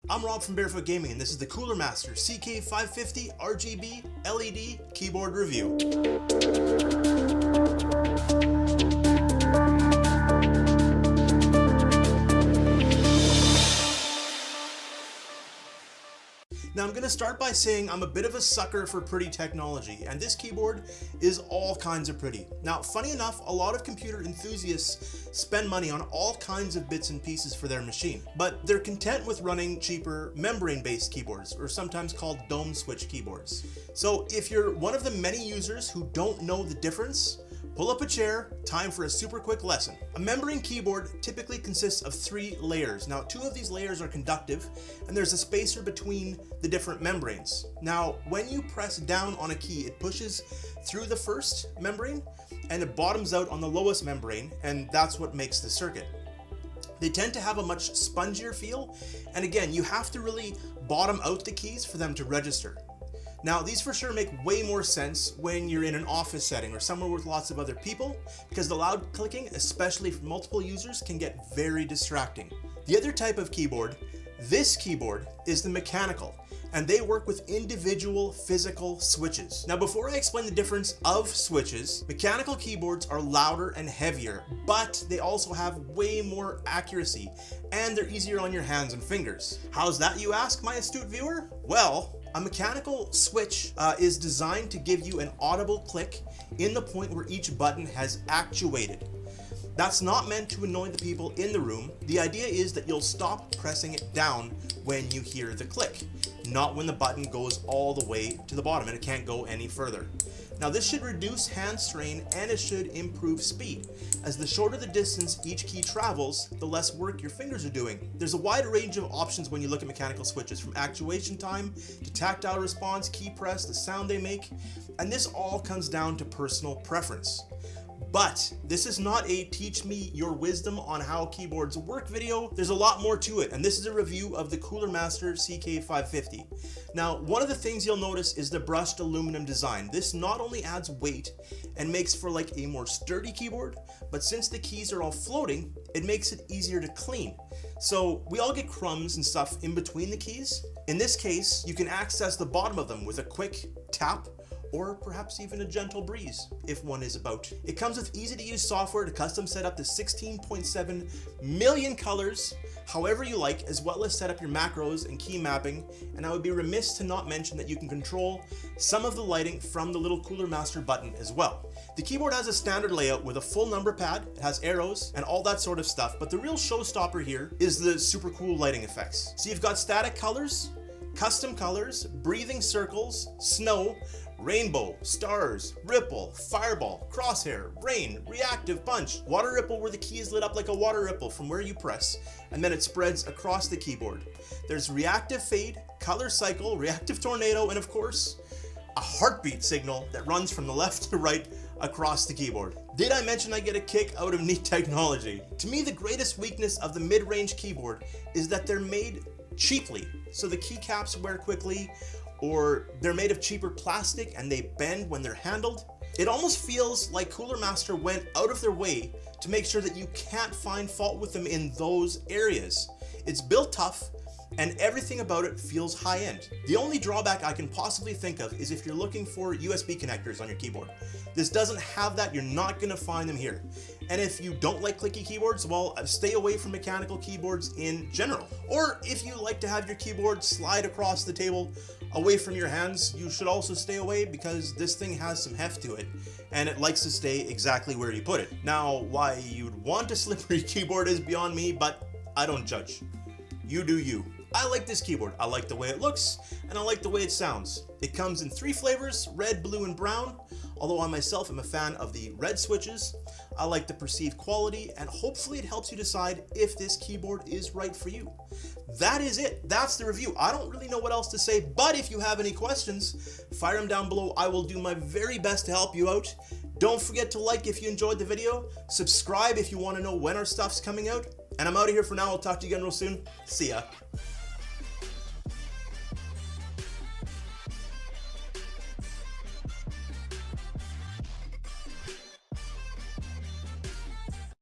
I'm Rob from Barefoot Gaming, and this is the Coolermaster CK550 RGB LED Keyboard Review. Now I'm going to start by saying I'm a bit of a sucker for pretty technology, and this keyboard is all kinds of pretty. Now, funny enough, a lot of computer enthusiasts spend money on all kinds of bits and pieces for their machine, but they're content with running cheaper membrane-based keyboards, or sometimes called dumbswitch keyboards. So if you're one of the many users who don't know the difference, pull up a chair, time for a super quick lesson. A membrane keyboard typically consists of 3 layers. Now, 2 of these layers are conductive, and there's a spacer between the different membranes. Now, when you press down on a key, it pushes through the first membrane, and it bottoms out on the lowest membrane, and that's what makes the circuit. They tend to have a much spongier feel, and again, you have to really bottom out the keys for them to register. Now, these for sure make way more sense when you're in an office setting or somewhere with lots of other people, because the loud clicking, especially for multiple users, can get very distracting. The other type of keyboard, this keyboard, is the mechanical, and they work with individual physical switches. Now, before I explain the difference of switches, mechanical keyboards are louder and heavier, but they also have way more accuracy, and they're easier on your hands and fingers. How's that, you ask, my astute viewer? Well, a mechanical switch is designed to give you an audible click in the point where each button has actuated. That's not meant to annoy the people in the room. The idea is that you'll stop pressing it down when you hear the click, not when the button goes all the way to the bottom and it can't go any further. Now, this should reduce hand strain, and it should improve speed, as the shorter the distance each key travels, the less work your fingers are doing. There's a wide range of options when you look at mechanical switches, from actuation time to tactile response, key press, the sound they make, and this all comes down to personal preference. But this is not a teach me your wisdom on how keyboards work video. There's a lot more to it, and this is a review of the Coolermaster CK550. Now, one of the things you'll notice is the brushed aluminum design. This not only adds weight and makes for like a more sturdy keyboard, but since the keys are all floating, it makes it easier to clean. So we all get crumbs and stuff in between the keys. In this case, you can access the bottom of them with a quick tap, or perhaps even a gentle breeze, if one is about. It comes with easy-to-use software to custom set up to 16.7 million colors, however you like, as well as set up your macros and key mapping, and I would be remiss to not mention that you can control some of the lighting from the little Coolermaster button as well. The keyboard has a standard layout with a full number pad, it has arrows, and all that sort of stuff, but the real showstopper here is the super cool lighting effects. So you've got static colors, custom colors, breathing circles, snow, rainbow, stars, ripple, fireball, crosshair, rain, reactive punch, water ripple where the key is lit up like a water ripple from where you press, and then it spreads across the keyboard. There's reactive fade, color cycle, reactive tornado, and of course, a heartbeat signal that runs from the left to right across the keyboard. Did I mention I get a kick out of neat technology? To me, the greatest weakness of the mid-range keyboard is that they're made cheaply, so the keycaps wear quickly, or they're made of cheaper plastic and they bend when they're handled. It almost feels like Coolermaster went out of their way to make sure that you can't find fault with them in those areas. It's built tough, and everything about it feels high-end. The only drawback I can possibly think of is if you're looking for USB connectors on your keyboard. This doesn't have that, you're not gonna find them here. And if you don't like clicky keyboards, well, stay away from mechanical keyboards in general. Or if you like to have your keyboard slide across the table away from your hands, you should also stay away, because this thing has some heft to it, and it likes to stay exactly where you put it. Now, why you'd want a slippery keyboard is beyond me, but I don't judge. You do you. I like this keyboard. I like the way it looks, and I like the way it sounds. It comes in 3 flavors, red, blue, and brown. Although I myself am a fan of the red switches, I like the perceived quality, and hopefully it helps you decide if this keyboard is right for you. That is it. That's the review. I don't really know what else to say, but if you have any questions, fire them down below. I will do my very best to help you out. Don't forget to like if you enjoyed the video, subscribe if you want to know when our stuff's coming out, and I'm out of here for now. I'll talk to you again real soon. See ya.